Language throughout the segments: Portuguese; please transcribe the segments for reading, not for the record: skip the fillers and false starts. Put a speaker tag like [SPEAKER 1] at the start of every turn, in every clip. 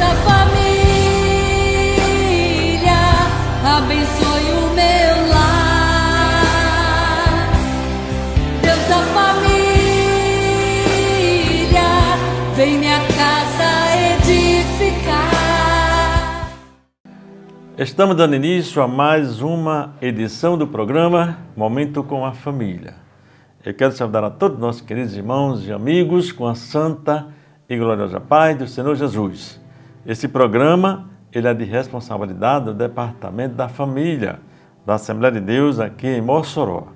[SPEAKER 1] a família, abençoe o meu lar. Deus da família, vem minha casa edificar.
[SPEAKER 2] Estamos dando início a mais uma edição do programa Momento com a Família. Eu quero saudar a todos nossos queridos irmãos e amigos com a santa e gloriosa paz do Senhor Jesus. Esse programa ele é de responsabilidade do Departamento da Família da Assembleia de Deus aqui em Mossoró.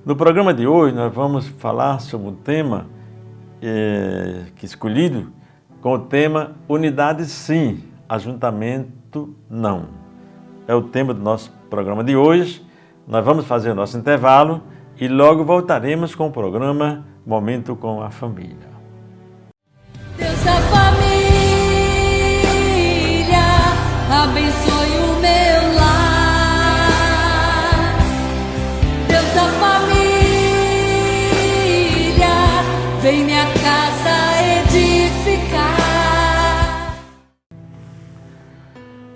[SPEAKER 2] No programa de hoje nós vamos falar sobre um tema que escolhido com o tema Unidade Sim, Ajuntamento Não. É o tema do nosso programa de hoje. Nós vamos fazer o nosso intervalo e logo voltaremos com o programa Momento com a Família.
[SPEAKER 1] Deus da família, abençoe o meu lar. Deus da família, vem minha casa edificar.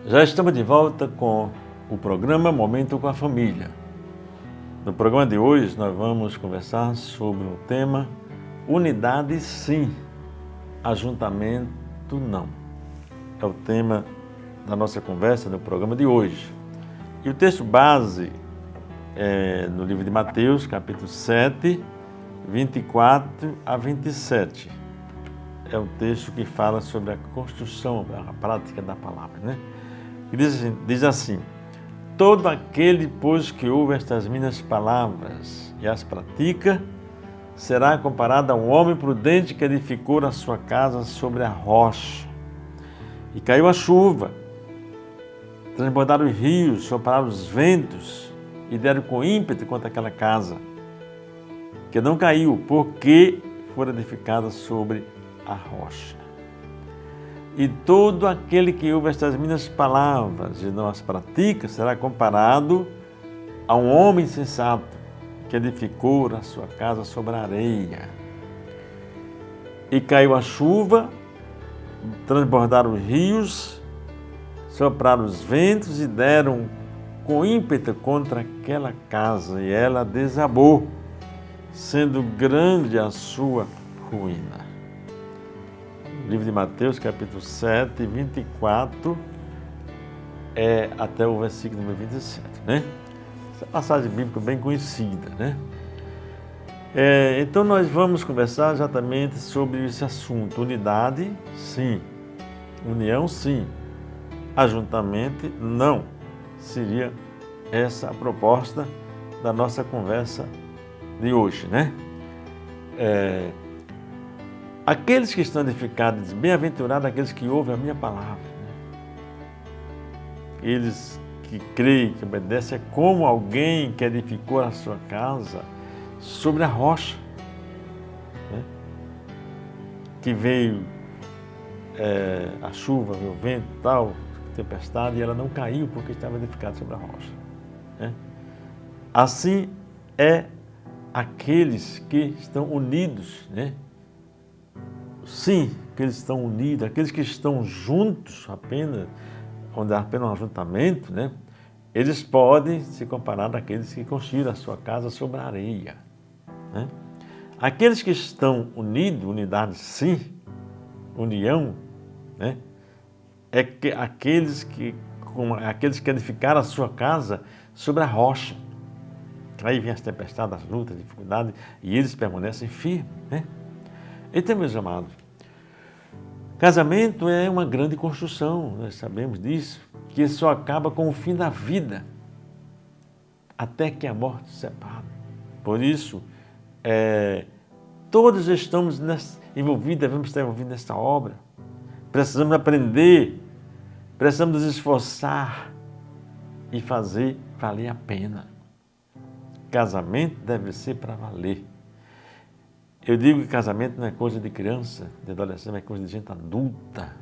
[SPEAKER 2] Já estamos de volta com o programa Momento com a Família. No programa de hoje nós vamos conversar sobre o tema Unidade Sim, Ajuntamento Não. É o tema da nossa conversa no programa de hoje. E o texto base é no livro de Mateus, capítulo 7, 24 a 27. É um texto que fala sobre a construção, a prática da palavra, né? E diz assim: todo aquele, pois, que ouve estas minhas palavras e as pratica, será comparado a um homem prudente que edificou a sua casa sobre a rocha. E caiu a chuva, transbordaram os rios, sopraram os ventos e deram com ímpeto contra aquela casa, que não caiu, porque fora edificada sobre a rocha. E todo aquele que ouve estas minhas palavras e não as pratica, será comparado a um homem insensato que edificou a sua casa sobre a areia. E caiu a chuva, transbordaram os rios, sopraram os ventos e deram com ímpeto contra aquela casa, e ela desabou, sendo grande a sua ruína. Livro de Mateus, capítulo 7, 24, até o versículo número 27, né? Essa passagem bíblica bem conhecida, né? Então nós vamos conversar exatamente sobre esse assunto. Unidade, sim. União, sim. Ajuntamento, não. Seria essa a proposta da nossa conversa de hoje, né? Aqueles que estão edificados, bem-aventurados aqueles que ouvem a minha palavra. Eles que creem, que obedecem, é como alguém que edificou a sua casa sobre a rocha, né? Que veio a chuva, veio o vento, tal, tempestade, e ela não caiu porque estava edificada sobre a rocha, né? Assim é aqueles que estão unidos, né? Sim, que eles estão unidos, aqueles que estão juntos apenas, onde há apenas um ajuntamento, né? Eles podem se comparar àqueles que construíram a sua casa sobre a areia, né? Aqueles que estão unidos, unidade sim, união, né? Aqueles que edificaram a sua casa sobre a rocha. Aí vem as tempestades, as lutas, as dificuldades, e eles permanecem firmes, né? Então, meus amados, casamento é uma grande construção, nós sabemos disso, que só acaba com o fim da vida, até que a morte se separe. Por isso, todos estamos envolvidos, devemos estar envolvidos nessa obra. Precisamos aprender, precisamos nos esforçar e fazer valer a pena. Casamento deve ser para valer. Eu digo que casamento não é coisa de criança, de adolescente, é coisa de gente adulta,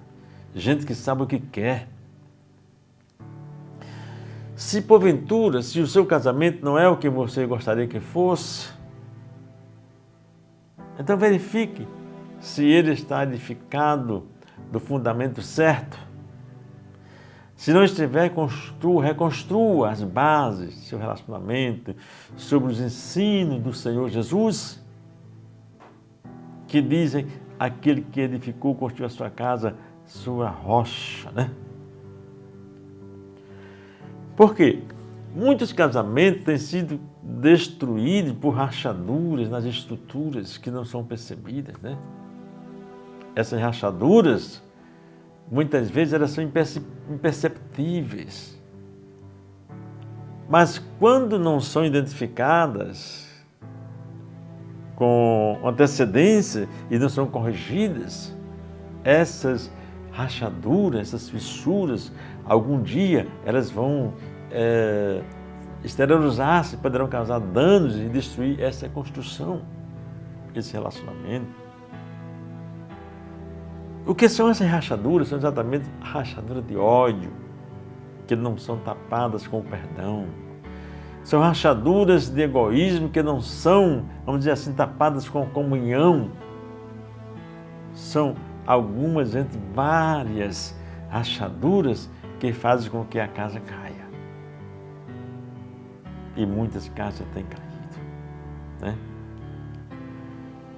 [SPEAKER 2] gente que sabe o que quer. Se porventura, se o seu casamento não é o que você gostaria que fosse, então verifique se ele está edificado do fundamento certo. Se não estiver, reconstrua as bases do seu relacionamento sobre os ensinos do Senhor Jesus, que dizem: aquele que edificou, construiu a sua casa, sua rocha, né? Por quê? Muitos casamentos têm sido destruídos por rachaduras nas estruturas que não são percebidas, né? Essas rachaduras, muitas vezes, elas são imperceptíveis. Mas quando não são identificadas com antecedência e não são corrigidas, essas rachaduras, essas fissuras, algum dia elas vão exteriorizar-se, poderão causar danos e destruir essa construção, esse relacionamento. O que são essas rachaduras? São exatamente rachaduras de ódio, que não são tapadas com o perdão. São rachaduras de egoísmo que não são, vamos dizer assim, tapadas com comunhão. São algumas entre várias rachaduras que fazem com que a casa caia. E muitas casas têm caído, né?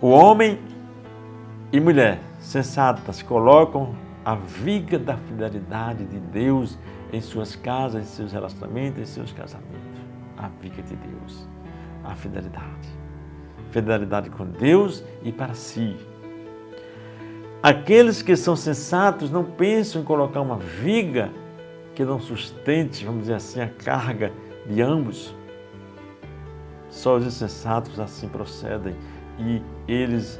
[SPEAKER 2] O homem e mulher sensatas colocam a viga da fidelidade de Deus em suas casas, em seus relacionamentos, em seus casamentos. A viga de Deus, a fidelidade. Fidelidade com Deus e para si. Aqueles que são sensatos não pensam em colocar uma viga que não sustente, vamos dizer assim, a carga de ambos. Só os insensatos assim procedem e eles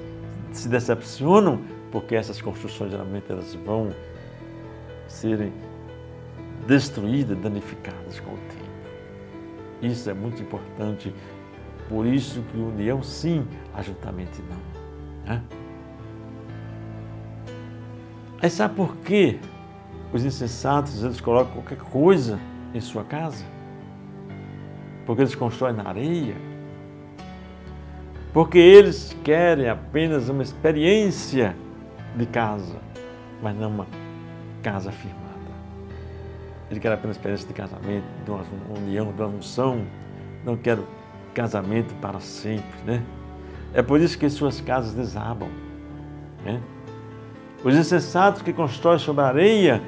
[SPEAKER 2] se decepcionam porque essas construções geralmente elas vão serem destruídas, danificadas com o tempo. Isso é muito importante, por isso que união sim, ajuntamento não. Né? Aí sabe por quê os insensatos eles colocam qualquer coisa em sua casa? Porque eles constroem na areia? Porque eles querem apenas uma experiência de casa, mas não uma casa firmada. Ele quer apenas experiência de casamento, de uma união, de uma unção. Não quer casamento para sempre, né? É por isso que suas casas desabam, né? Os insensatos que constroem sobre a areia,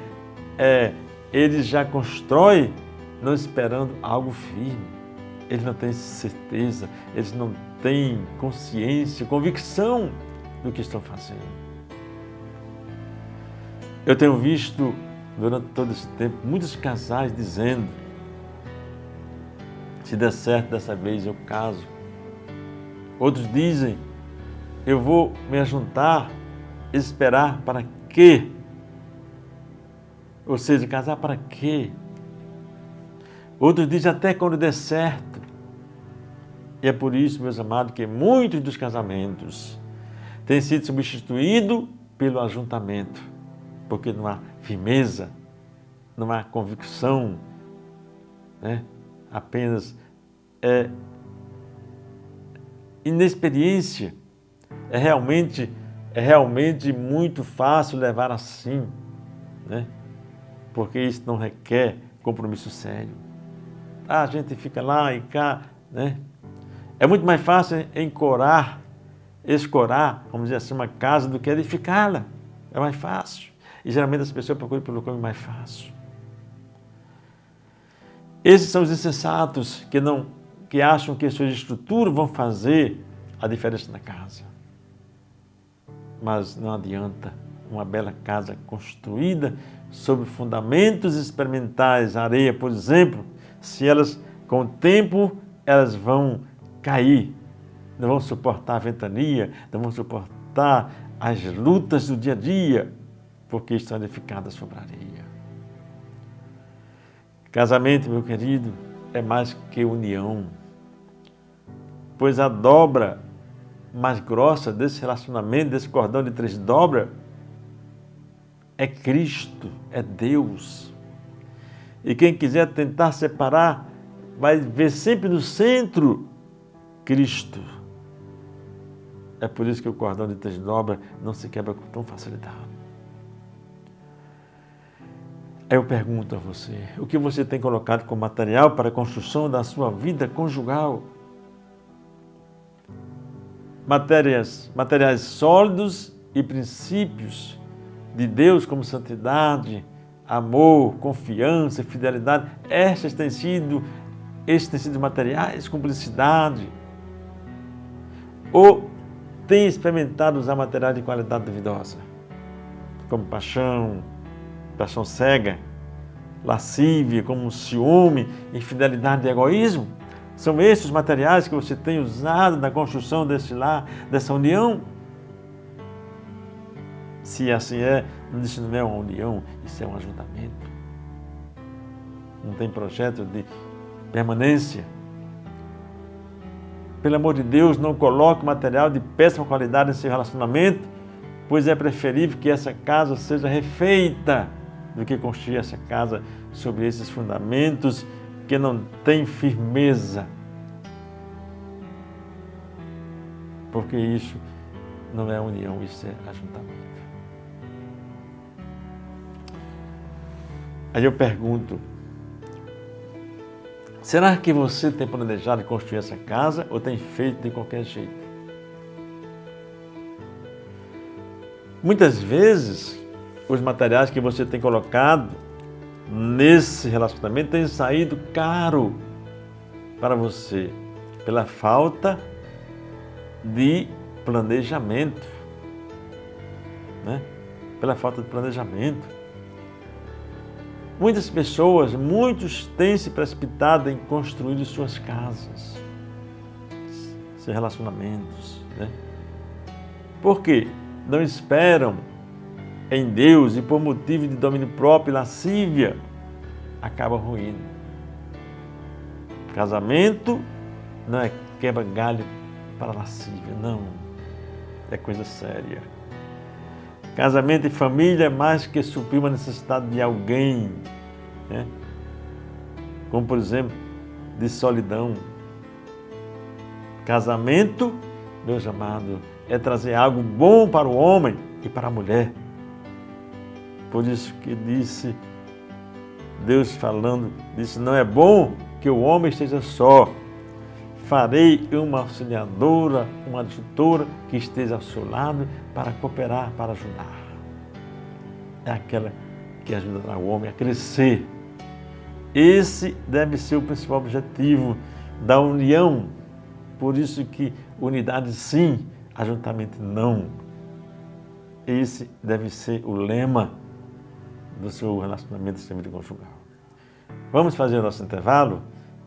[SPEAKER 2] eles já constroem não esperando algo firme. Eles não têm certeza, eles não têm consciência, convicção do que estão fazendo. Eu tenho visto, durante todo esse tempo, muitos casais dizendo: se der certo dessa vez eu caso. Outros dizem: eu vou me ajuntar, esperar para quê? Ou seja, casar para quê? Outros dizem: até quando der certo. E é por isso, meus amados, que muitos dos casamentos têm sido substituídos pelo ajuntamento, porque não há firmeza, não há convicção, né? Apenas inexperiência. É realmente muito fácil levar assim, né? Porque isso não requer compromisso sério. A gente fica lá e cá, né? É muito mais fácil escorar, vamos dizer assim, uma casa do que edificá-la. É mais fácil. E geralmente as pessoas procuram pelo caminho mais fácil. Esses são os insensatos que acham que as suas estruturas vão fazer a diferença na casa. Mas não adianta. Uma bela casa construída sobre fundamentos experimentais, areia, por exemplo, se elas, com o tempo, elas vão cair, não vão suportar a ventania, não vão suportar as lutas do dia a dia, porque estão edificadas sobre a areia. Casamento, meu querido, é mais que união, pois a dobra mais grossa desse relacionamento, desse cordão de 3 dobras, é Cristo, é Deus. E quem quiser tentar separar, vai ver sempre no centro Cristo. É por isso que o cordão de 3 dobras não se quebra com tão facilidade. Aí eu pergunto a você, o que você tem colocado como material para a construção da sua vida conjugal? Materiais sólidos e princípios de Deus como santidade, amor, confiança, fidelidade. Estes têm sido materiais, cumplicidade. Ou tem experimentado usar materiais de qualidade duvidosa, como paixão cega, lascívia, como ciúme, infidelidade e egoísmo? São esses os materiais que você tem usado na construção desse lar, dessa união? Se assim é, isso não é uma união, isso é um ajuntamento. Não tem projeto de permanência. Pelo amor de Deus, não coloque material de péssima qualidade em seu relacionamento, pois é preferível que essa casa seja refeita do que construir essa casa sobre esses fundamentos que não têm firmeza. Porque isso não é união, isso é ajuntamento. Aí eu pergunto, será que você tem planejado construir essa casa ou tem feito de qualquer jeito? Muitas vezes, os materiais que você tem colocado nesse relacionamento têm saído caro para você, pela falta de planejamento, né? Pela falta de planejamento. Muitas pessoas, muitos têm se precipitado em construir suas casas, seus relacionamentos, né? Por quê? Não esperam em Deus e por motivo de domínio próprio e lascívia, acaba ruindo. Casamento não é quebra-galho para lascívia, não. É coisa séria. Casamento e família é mais que suprir uma necessidade de alguém, né? Como, por exemplo, de solidão. Casamento, meus amados, é trazer algo bom para o homem e para a mulher. Por isso que disse, Deus falando, disse, não é bom que o homem esteja só. Farei uma auxiliadora, uma adjutora que esteja ao seu lado para cooperar, para ajudar. É aquela que ajudará o homem a crescer. Esse deve ser o principal objetivo da união. Por isso que unidade sim, ajuntamento não. Esse deve ser o lema do seu relacionamento de vida conjugal. Vamos fazer o nosso intervalo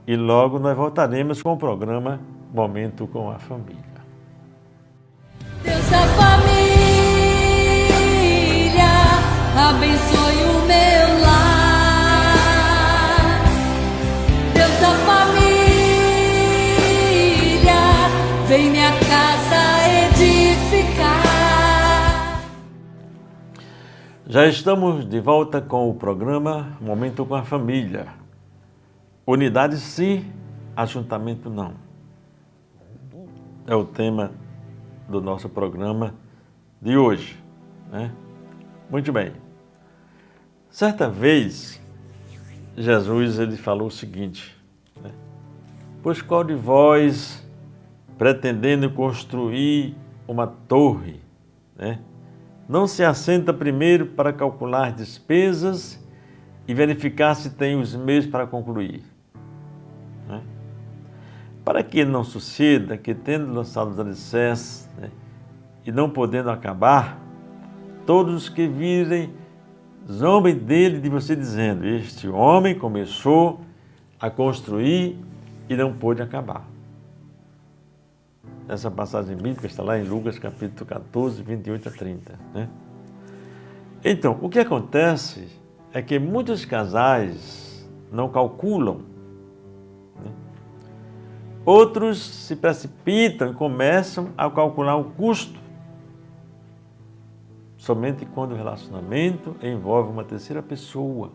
[SPEAKER 2] e logo nós voltaremos com o programa Momento com a Família.
[SPEAKER 1] Deus da família, abençoe o meu lar. Deus da família, vem minha casa edificar.
[SPEAKER 2] Já estamos de volta com o programa Momento com a Família. Unidade sim, ajuntamento não. É o tema do nosso programa de hoje, né? Muito bem. Certa vez, Jesus ele falou o seguinte, né? Pois qual de vós, pretendendo construir uma torre, né, não se assenta primeiro para calcular despesas e verificar se tem os meios para concluir? Né? Para que não suceda que, tendo lançado os alicerces, né, e não podendo acabar, todos os que virem zombem dele de você, dizendo, este homem começou a construir e não pôde acabar. Essa passagem bíblica está lá em Lucas capítulo 14, 28 a 30. Né? Então, o que acontece é que muitos casais não calculam, né? Outros se precipitam e começam a calcular o custo somente quando o relacionamento envolve uma terceira pessoa,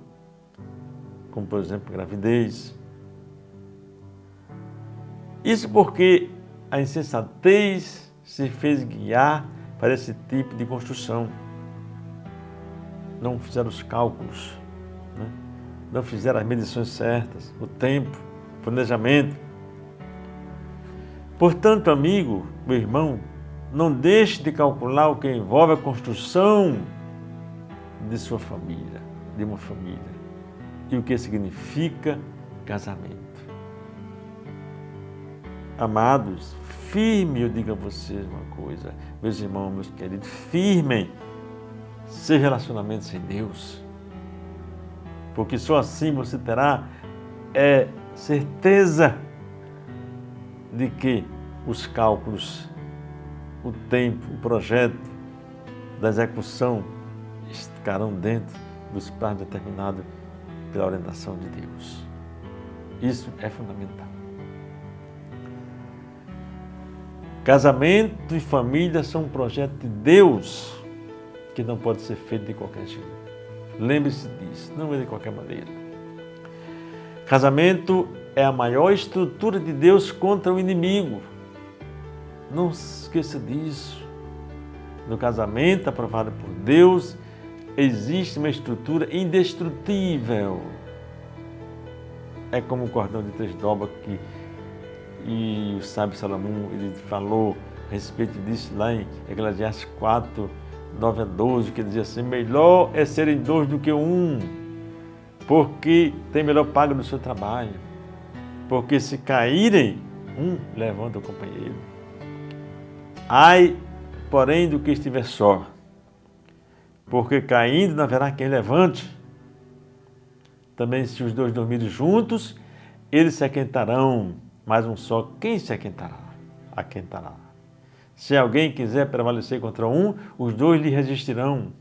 [SPEAKER 2] como por exemplo gravidez. Isso porque a insensatez se fez guiar para esse tipo de construção. Não fizeram os cálculos. né? Não fizeram as medições certas, o tempo, o planejamento. Portanto, amigo, meu irmão, não deixe de calcular o que envolve a construção de sua família, de uma família, e o que significa casamento. Amados, firme, eu digo a vocês uma coisa, meus irmãos, meus queridos, firmem seu relacionamento sem Deus, porque só assim você terá certeza de que os cálculos, o tempo, o projeto da execução ficarão dentro dos prazos determinados pela orientação de Deus. Isso é fundamental. Casamento e família são um projeto de Deus que não pode ser feito de qualquer jeito. Lembre-se disso, não é de qualquer maneira. Casamento é a maior estrutura de Deus contra o inimigo. Não se esqueça disso. No casamento aprovado por Deus, existe uma estrutura indestrutível. É como o cordão de 3 dobras e o sábio Salomão ele falou a respeito disso lá em Eclesiastes 4, 9 a 12, que dizia assim: melhor é serem 2 do que 1, porque tem melhor paga no seu trabalho. Porque se caírem, um levanta o companheiro. Ai, porém, do que estiver só, porque caindo não haverá quem levante. Também se os 2 dormirem juntos, eles se aquentarão, mas um só, quem se aquentará? Aquentará. Se alguém quiser prevalecer contra um, os 2 lhe resistirão,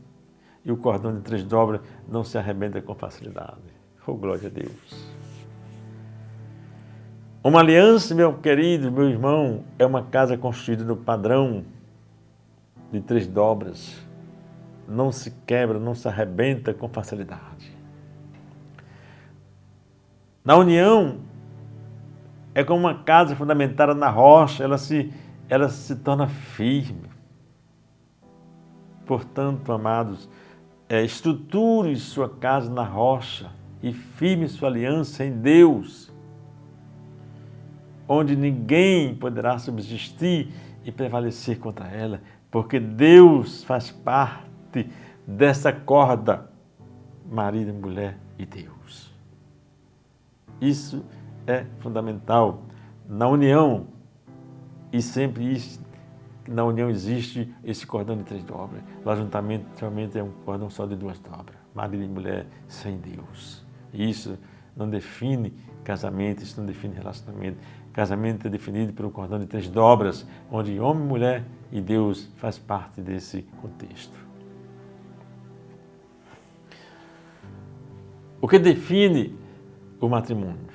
[SPEAKER 2] e o cordão de 3 dobras não se arrebenta com facilidade. Oh, glória a Deus! Uma aliança, meu querido, meu irmão, é uma casa construída no padrão de 3 dobras. Não se quebra, não se arrebenta com facilidade. Na união, é como uma casa fundamentada na rocha, ela se torna firme. Portanto, amados, estruture sua casa na rocha e firme sua aliança em Deus, onde ninguém poderá subsistir e prevalecer contra ela, porque Deus faz parte dessa corda, marido, mulher e Deus. Isso é fundamental na união, e sempre na união existe esse cordão de 3 dobras. O ajuntamento realmente é um cordão só de 2 dobras, marido e mulher sem Deus. E isso não define casamento, isso não define relacionamento. Casamento é definido pelo cordão de 3 dobras, onde homem, mulher e Deus faz parte desse contexto. O que define o matrimônio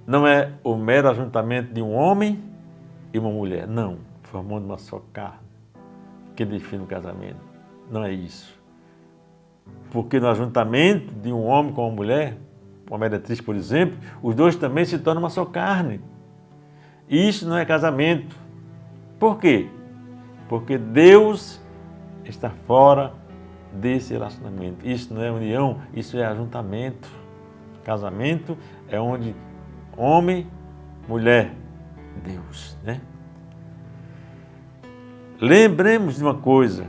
[SPEAKER 2] não é o mero ajuntamento de um homem e uma mulher, não, formando uma só carne, que define o casamento. Não é isso. Porque no ajuntamento de um homem com uma mulher, uma meretriz, por exemplo, os 2 também se tornam uma só carne. E isso não é casamento. Por quê? Porque Deus está fora desse relacionamento. Isso não é união, isso é ajuntamento. Casamento é onde homem, mulher, Deus, né? Lembremos de uma coisa,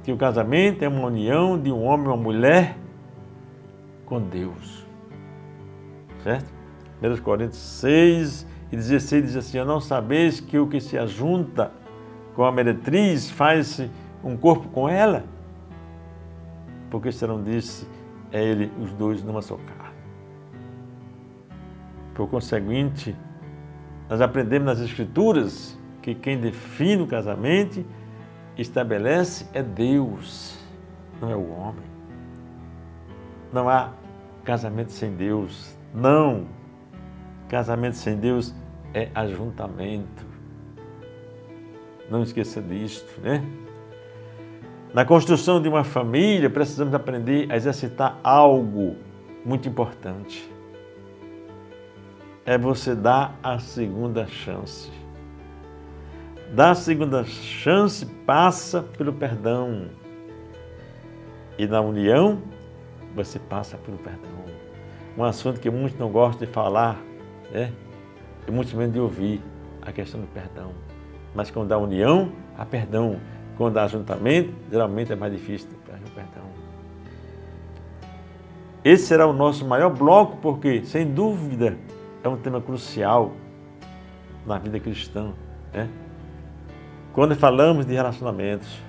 [SPEAKER 2] que o casamento é uma união de um homem e uma mulher com Deus, certo? 1 Coríntios 6 e 16 diz assim: não sabeis que o que se ajunta com a meretriz faz um corpo com ela? Porque serão disse ele os 2 numa só carne. Por conseguinte, nós aprendemos nas Escrituras que quem define o casamento, estabelece é Deus, não é o homem. Não há casamento sem Deus, não. Casamento sem Deus é ajuntamento. Não esqueça disto, né? Na construção de uma família, precisamos aprender a exercitar algo muito importante. É você dar a segunda chance. Dar a segunda chance passa pelo perdão. E na união, você passa pelo perdão. Um assunto que muitos não gostam de falar, né? E muitos menos de ouvir, a questão do perdão. Mas quando há união, há perdão. Quando há ajuntamento, geralmente é mais difícil o perdão. Esse será o nosso maior bloco, porque, sem dúvida, é um tema crucial na vida cristã, né? Quando falamos de relacionamentos,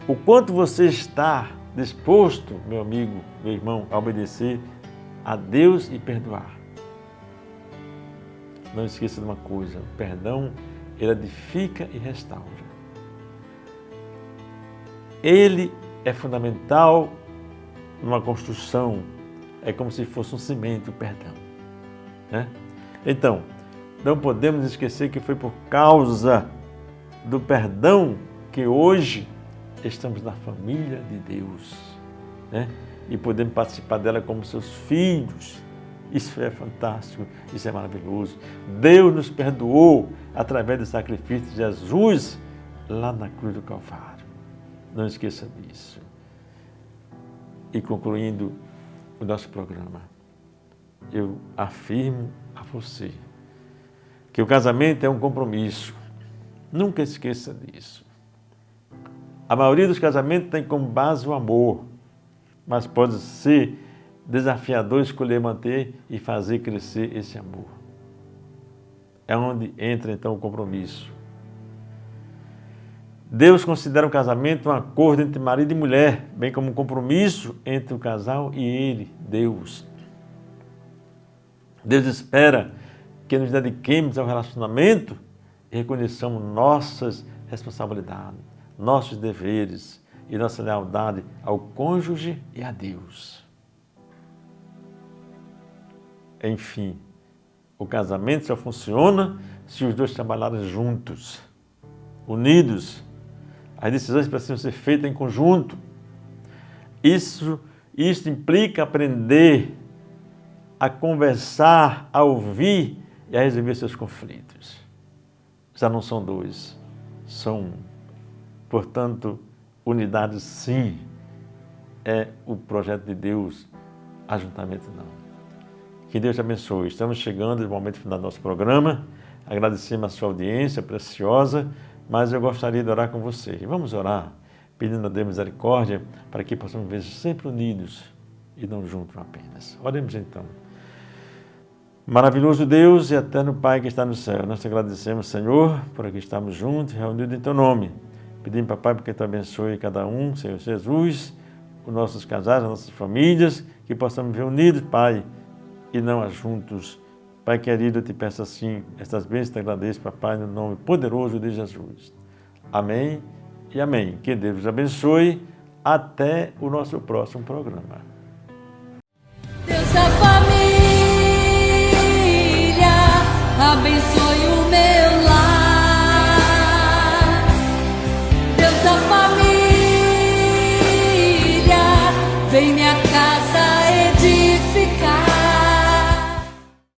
[SPEAKER 2] o quanto você está disposto, meu amigo, meu irmão, a obedecer a Deus e perdoar. Não esqueça de uma coisa, o perdão, ele edifica e restaura. Ele é fundamental numa construção, é como se fosse um cimento, o perdão, né? Então, não podemos esquecer que foi por causa do perdão que hoje estamos na família de Deus, né? E podemos participar dela como seus filhos. Isso é fantástico, isso é maravilhoso. Deus nos perdoou através do sacrifício de Jesus lá na cruz do Calvário. Não esqueça disso. E concluindo o nosso programa, eu afirmo a você que o casamento é um compromisso. Nunca esqueça disso. A maioria dos casamentos tem como base o amor, mas pode ser desafiador escolher manter e fazer crescer esse amor. É onde entra então o compromisso. Deus considera o casamento um acordo entre marido e mulher, bem como um compromisso entre o casal e Ele, Deus. Deus espera que nos dediquemos ao relacionamento e reconheçamos nossas responsabilidades, nossos deveres e nossa lealdade ao cônjuge e a Deus. Enfim, o casamento só funciona se os dois trabalharem juntos, unidos. As decisões precisam ser feitas em conjunto. Isso implica aprender a conversar, a ouvir e a resolver seus conflitos. Já não são dois, são um. Portanto, unidade sim é o projeto de Deus, ajuntamento não. Que Deus te abençoe. Estamos chegando no momento final do nosso programa. Agradecemos a sua audiência preciosa, mas eu gostaria de orar com você. Vamos orar, pedindo a Deus misericórdia, para que possamos viver sempre unidos e não juntos apenas. Oremos então. Maravilhoso Deus e eterno Pai que está no céu, nós te agradecemos, Senhor, por aqui estarmos juntos, reunidos em Teu nome. Pedimos, Papai, porque Tu abençoe cada um, Senhor Jesus, os nossos casais, as nossas famílias, que possamos viver unidos, Pai, e não juntos. Pai querido, eu te peço assim, estas bênçãos te agradeço, Papai, no nome poderoso de Jesus. Amém e amém. Que Deus os abençoe. Até o nosso próximo programa.
[SPEAKER 1] Deus, a família, abençoe.